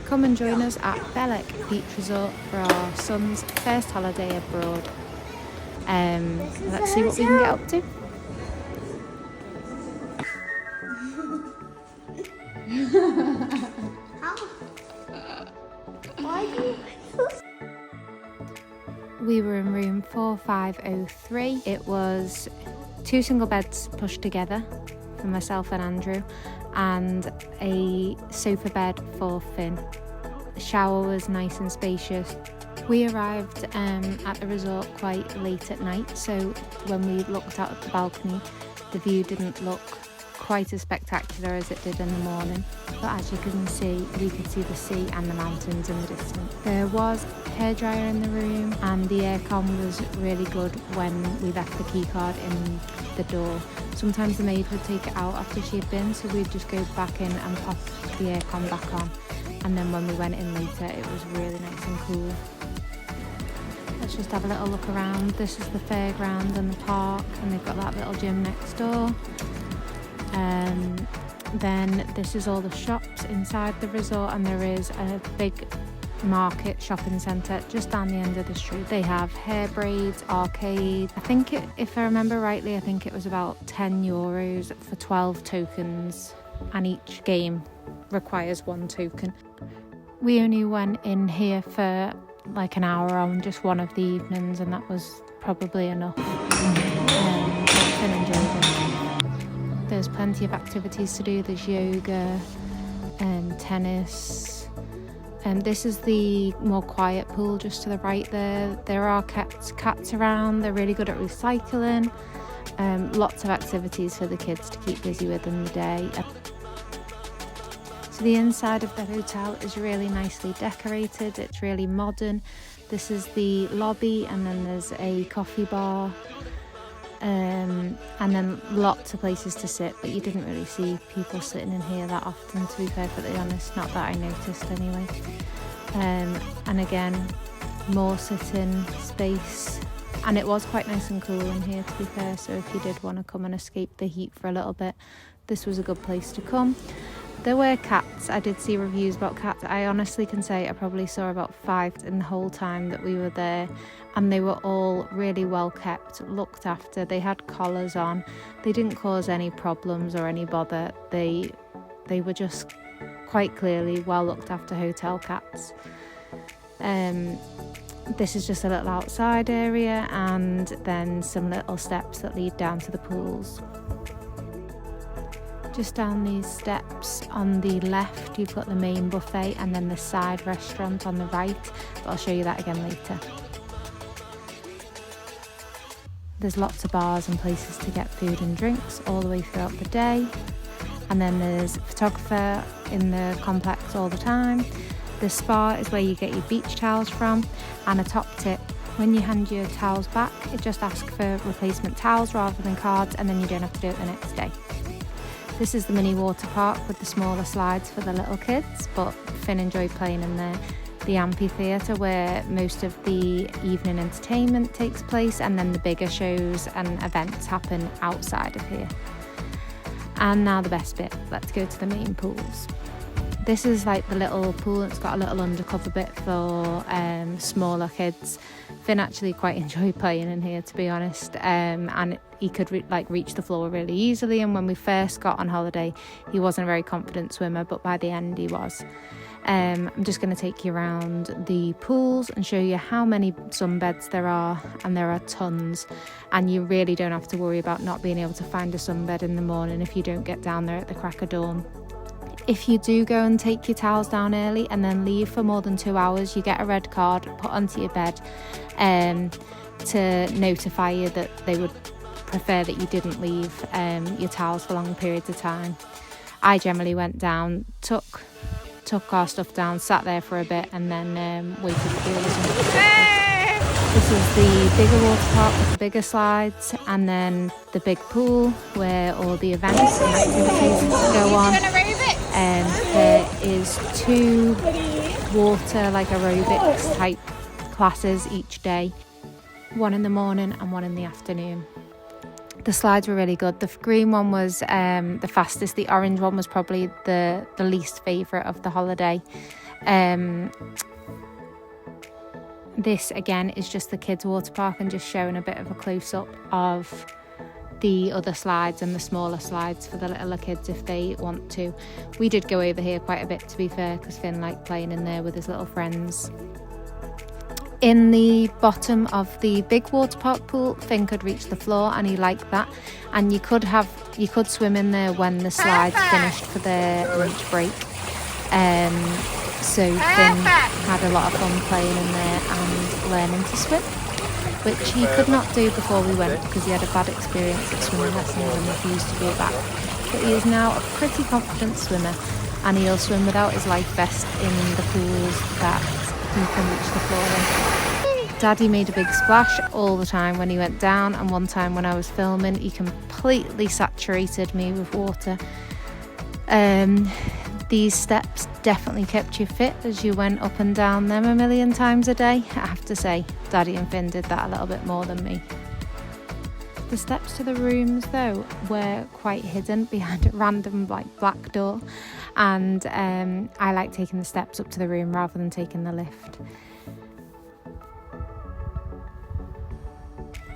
Come and join us at Belek Beach Resort for our son's first holiday abroad. Let's see what we can get up to. We were in room 4503. It was 2 single beds pushed together for myself and Andrew, and a sofa bed for Finn. The shower was nice and spacious. We arrived at the resort quite late at night, so when we looked out at the balcony, the view didn't look quite as spectacular as it did in the morning. But as you can see, we could see the sea and the mountains in the distance. There was a hairdryer in the room, and the aircon was really good when we left the key card in the door. Sometimes the maid would take it out after she had been, so we'd just go back in and pop the aircon back on. And then when we went in later, it was really nice and cool. Let's just have a little look around. This is the fairground and the park, and they've got that little gym next door. Then this is all the shops inside the resort, and there is a big market shopping centre just down the end of the street. They have hair braids, arcade. I think if I remember rightly, I think it was about €10 for 12 tokens, and each game requires 1 token. We only went in here for like an hour on just one of the evenings, and that was probably enough. Finn enjoyed it. There's plenty of activities to do. There's yoga and tennis. And this is the more quiet pool just to the right there. There are cats around. They're really good at recycling. Lots of activities for the kids to keep busy with in the day. So the inside of the hotel is really nicely decorated. It's really modern. This is the lobby, and then there's a coffee bar. And then lots of places to sit, but you didn't really see people sitting in here that often, to be perfectly honest, not that I noticed anyway. And again, more sitting space, and it was quite nice and cool in here, to be fair, so if you did want to come and escape the heat for a little bit, this was a good place to come. There were cats. I did see reviews about cats. I honestly can say I probably saw about 5 in the whole time that we were there, and they were all really well kept, looked after. They had collars on. They didn't cause any problems or any bother. They were just quite clearly well looked after hotel cats. This is just a little outside area, and then some little steps that lead down to the pools. Just down these steps on the left, you've got the main buffet, and then the side restaurant on the right, but I'll show you that again later. There's lots of bars and places to get food and drinks all the way throughout the day, and then there's a photographer in the complex all the time. The spa is where you get your beach towels from, and a top tip: when you hand your towels back, it just asks for replacement towels rather than cards, and then you don't have to do it the next day. This is the mini water park with the smaller slides for the little kids, but Finn enjoyed playing in there. The amphitheatre, where most of the evening entertainment takes place, and then the bigger shows and events happen outside of here. And now the best bit, let's go to the main pools. This is like the little pool. It's got a little undercover bit for smaller kids. Finn actually quite enjoyed playing in here, to be honest, and he could reach the floor really easily. And when we first got on holiday, he wasn't a very confident swimmer, but by the end he was. I'm just going to take you around the pools and show you how many sunbeds there are, and there are tons, and you really don't have to worry about not being able to find a sunbed in the morning if you don't get down there at the crack of dawn. If you do go and take your towels down early and then leave for more than 2 hours, you get a red card put onto your bed to notify you that they would prefer that you didn't leave your towels for long periods of time. I generally went down, took our stuff down, sat there for a bit, and then waited for the others. This is the bigger water park with the bigger slides, and then the big pool where all the events and activities go on. There is 2 water aerobics type classes each day, one in the morning and one in the afternoon. The slides were really good. The green one was the fastest. The orange one was probably the least favourite of the holiday. This again is just the kids water park, and just showing a bit of a close-up of the other slides and the smaller slides for the littler kids if they want to. We did go over here quite a bit, to be fair, because Finn liked playing in there with his little friends. In the bottom of the big water park pool, Finn could reach the floor and he liked that, and you could swim in there when the slides finished for their lunch break. So Finn had a lot of fun playing in there and learning to swim, which he could not do before we went because he had a bad experience at swimming lessons and refused to go back. But he is now a pretty confident swimmer, and he'll swim without his life vest in the pools that he can reach the floor in. Daddy made a big splash all the time when he went down, and one time when I was filming he completely saturated me with water. These steps definitely kept you fit as you went up and down them a million times a day. I have to say, Daddy and Finn did that a little bit more than me. The steps to the rooms though were quite hidden behind a random black door, and I like taking the steps up to the room rather than taking the lift.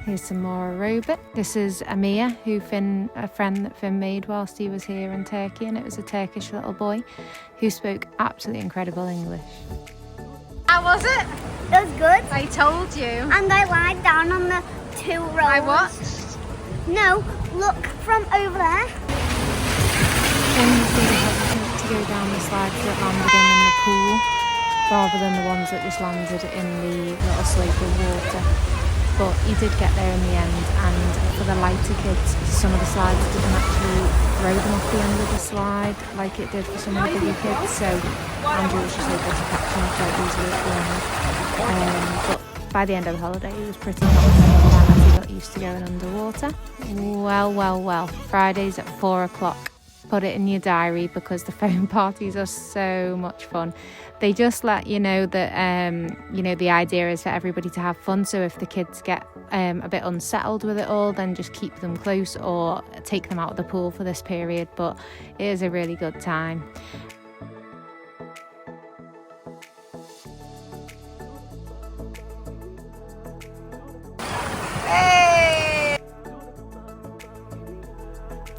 Here's some more aerobic. This is Amir, a friend that Finn made whilst he was here in Turkey, and it was a Turkish little boy who spoke absolutely incredible English. How was it? It was good. I told you. And I lied down on the 2 rows. I watched. No, look from over there. Finn was really hesitant to go down the slides that landed him in the pool rather than the ones that just landed in the little slope of water. But he did get there in the end, and for the lighter kids, some of the slides didn't actually throw them off the end of the slide like it did for some of the bigger kids, so Andrew was just able to catch him quite easily at the end. But by the end of the holiday he was pretty confident again as he got used to going underwater. Well, Fridays at 4 o'clock. Put it in your diary because the phone parties are so much fun. They just let you know that the idea is for everybody to have fun, so if the kids get a bit unsettled with it all, then just keep them close or take them out of the pool for this period, but it is a really good time.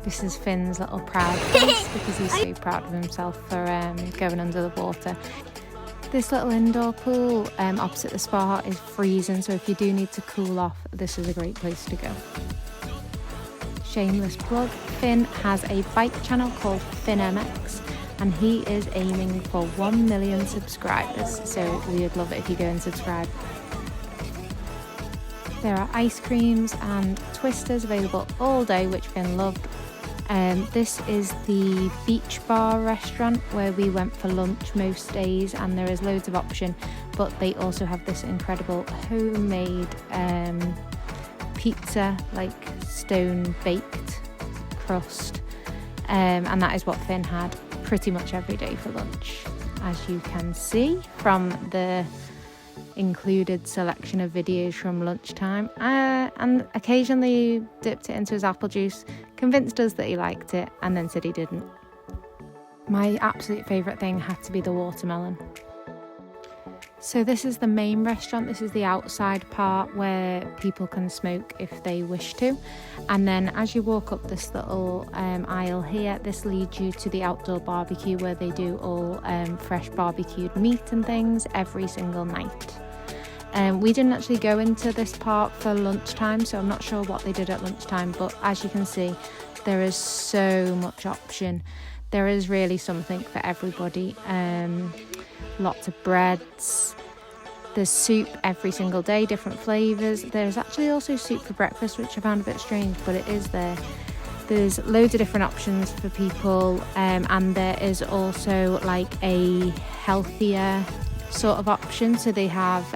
This is Finn's little proud face because he's so proud of himself for going under the water. This little indoor pool opposite the spa is freezing, so if you do need to cool off, this is a great place to go. Shameless plug, Finn has a bike channel called FinnMX, and he is aiming for 1 million subscribers, so we would love it if you go and subscribe. There are ice creams and twisters available all day, which Finn loved. This is the beach bar restaurant where we went for lunch most days, and there is loads of option, but they also have this incredible homemade pizza, like stone baked crust, and that is what Finn had pretty much every day for lunch, as you can see from the included selection of videos from lunchtime, and occasionally dipped it into his apple juice, convinced us that he liked it, and then said he didn't. My absolute favourite thing had to be the watermelon. So this is the main restaurant. This is the outside part where people can smoke if they wish to, and then as you walk up this little aisle here, this leads you to the outdoor barbecue where they do all fresh barbecued meat and things every single night. We didn't actually go into this part for lunchtime, so I'm not sure what they did at lunchtime, but as you can see, there is so much option. There is really something for everybody. Lots of breads. There's soup every single day, different flavours. There's actually also soup for breakfast, which I found a bit strange, but it is there. There's loads of different options for people, and there is also like a healthier sort of option. So they have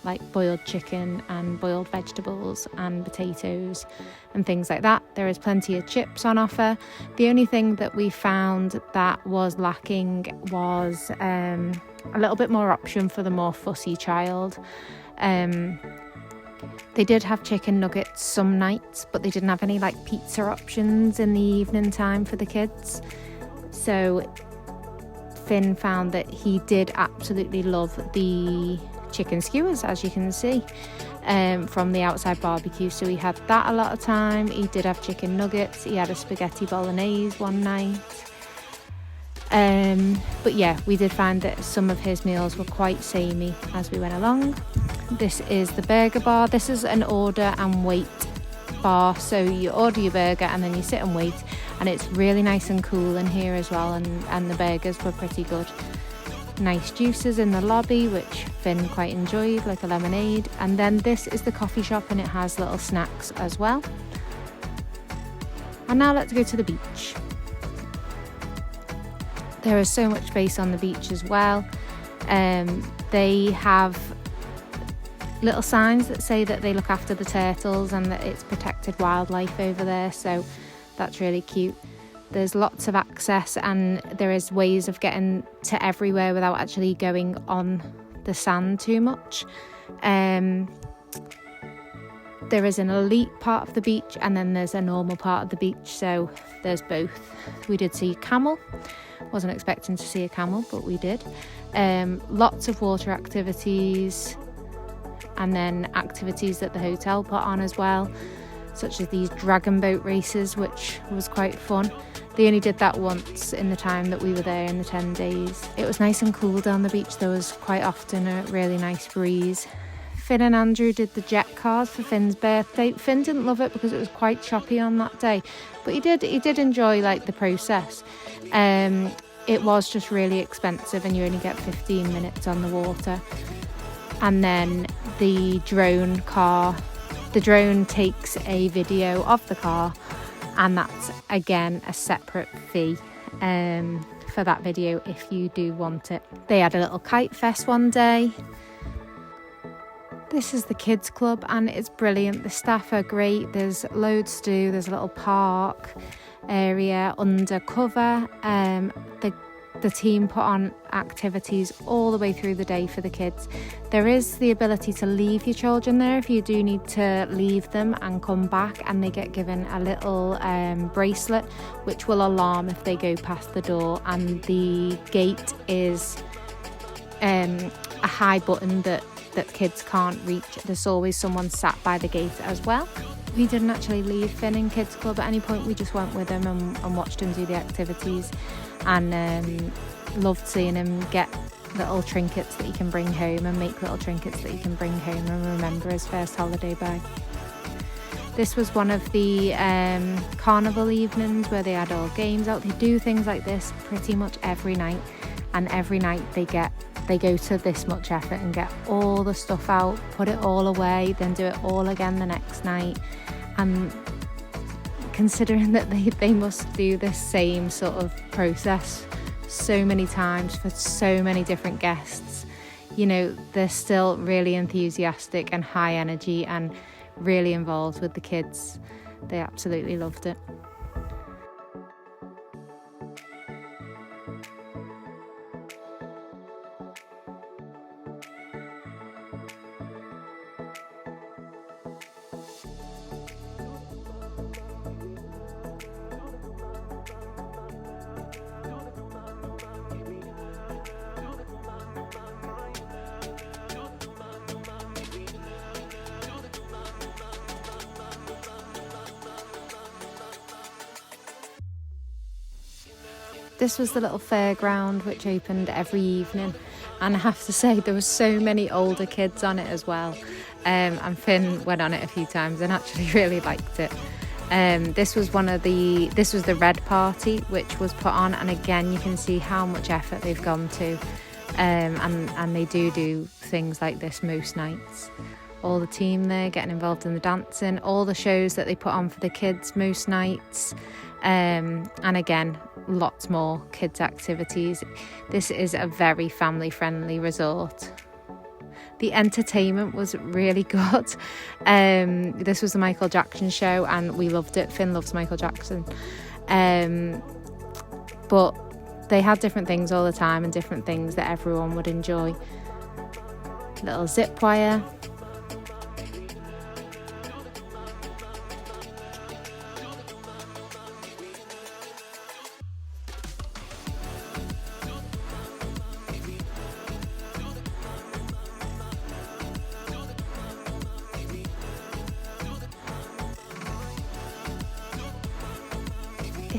like boiled chicken and boiled vegetables and potatoes and things like that. There is plenty of chips on offer. The only thing that we found that was lacking was a little bit more option for the more fussy child. They did have chicken nuggets some nights, but they didn't have any like pizza options in the evening time for the kids. So Finn found that he did absolutely love the chicken skewers, as you can see, from the outside barbecue. So he had that a lot of time. He did have chicken nuggets. He had a spaghetti bolognese one night. But yeah, we did find that some of his meals were quite samey as we went along. This is the burger bar. This is an order and wait bar, so you order your burger and then you sit and wait, and it's really nice and cool in here as well, and the burgers were pretty good. Nice juices in the lobby, which Finn quite enjoyed, like a lemonade. And then this is the coffee shop, and it has little snacks as well. And now let's go to the beach. There is so much space on the beach as well. They have little signs that say that they look after the turtles and that it's protected wildlife over there, so that's really cute. There's lots of access, and there is ways of getting to everywhere without actually going on the sand too much. There is an elite part of the beach, and then there's a normal part of the beach, so there's both. We did see a camel. Wasn't expecting to see a camel, but we did. Lots of water activities, and then activities that the hotel put on as well, such as these dragon boat races, which was quite fun. They only did that once in the time that we were there, in the 10 days. It was nice and cool down the beach. There was quite often a really nice breeze. Finn and Andrew did the jet cars for Finn's birthday. Finn didn't love it because it was quite choppy on that day, but he did enjoy like the process. It was just really expensive, and you only get 15 minutes on the water. And then the drone takes a video of the car, and that's again a separate fee for that video if you do want it. They had a little kite fest one day. This is the kids club, and it's brilliant. The staff are great. There's loads to do. There's a little park area undercover. The team put on activities all the way through the day for the kids. There is the ability to leave your children there if you do need to leave them and come back, and they get given a little bracelet which will alarm if they go past the door, and the gate is a high button that kids can't reach. There's always someone sat by the gate as well. We didn't actually leave Finn in Kids Club at any point. We just went with him and watched him do the activities, and loved seeing him get little trinkets that he can bring home, and make little trinkets that he can bring home and remember his first holiday by. This was one of the carnival evenings where they had all games out. They do things like this pretty much every night, and every night they go to this much effort and get all the stuff out, put it all away, then do it all again the next night. And considering that they must do this same sort of process so many times for so many different guests, you know, they're still really enthusiastic and high energy and really involved with the kids. They absolutely loved it. This was the little fairground which opened every evening, and I have to say there were so many older kids on it as well, and Finn went on it a few times and actually really liked it. This was the red party which was put on, and again you can see how much effort they've gone to, and they do things like this most nights. All the team there getting involved in the dancing, all the shows that they put on for the kids most nights, and again lots more kids activities. This is a very family friendly resort. The entertainment was really good. This was the Michael Jackson show and we loved it. Finn loves Michael Jackson, but they had different things all the time and different things that everyone would enjoy. Little zip wire.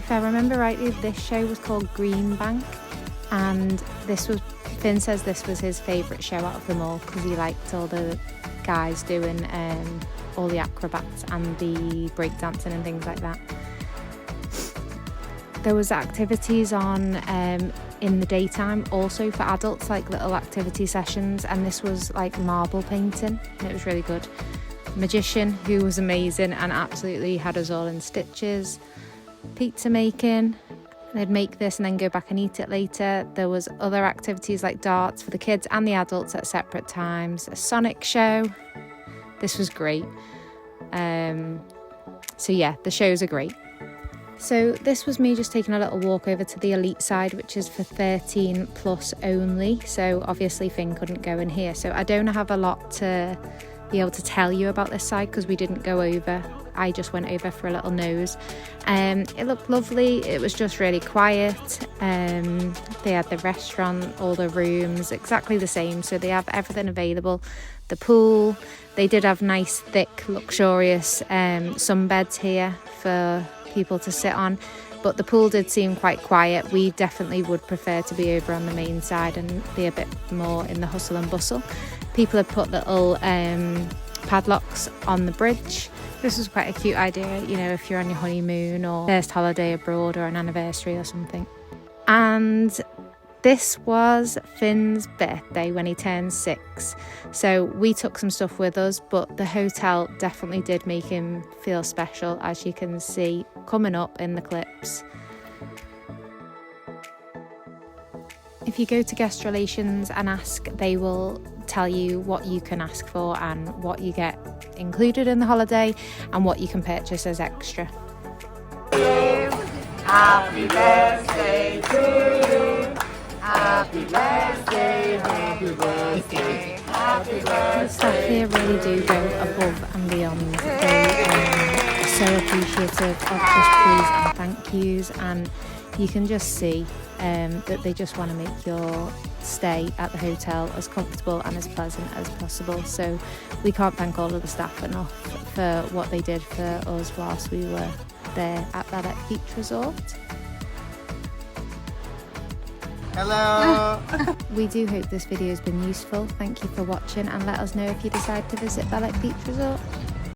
if I remember rightly, this show was called Green Bank, and Finn says this was his favourite show out of them all because he liked all the guys doing all the acrobats and the breakdancing and things like that. There was activities on in the daytime also for adults, like little activity sessions, and this was like marble painting and it was really good. Magician, who was amazing and absolutely had us all in stitches. Pizza making, they'd make this and then go back and eat it later. There was other activities like darts for the kids and the adults at separate times. A Sonic show, this was great. So yeah, the shows are great. So this was me just taking a little walk over to the elite side, which is for 13 plus only. So obviously Finn couldn't go in here, so I don't have a lot to be able to tell you about this side because we didn't go over. I just went over for a little nose. It looked lovely. It was just really quiet. They had the restaurant, all the rooms, exactly the same. So they have everything available. The pool. They did have nice, thick, luxurious sunbeds here for people to sit on. But the pool did seem quite quiet. We definitely would prefer to be over on the main side and be a bit more in the hustle and bustle. People had put little padlocks on the bridge. This was quite a cute idea, you know, if you're on your honeymoon or first holiday abroad or an anniversary or something. And this was Finn's birthday when he turned 6. So we took some stuff with us, but the hotel definitely did make him feel special, as you can see coming up in the clips. If you go to guest relations and ask, they will tell you what you can ask for and what you get included in the holiday and what you can purchase as extra. Happy birthday to you. Happy birthday, happy birthday, happy birthday. The staff here really do go above and beyond. They are so appreciative of just please and thank yous, and you can just see that they just want to make your stay at the hotel as comfortable and as pleasant as possible. So we can't thank all of the staff enough for what they did for us whilst we were there at Belek Beach Resort. Hello! We do hope this video has been useful. Thank you for watching, and let us know if you decide to visit Belek Beach Resort.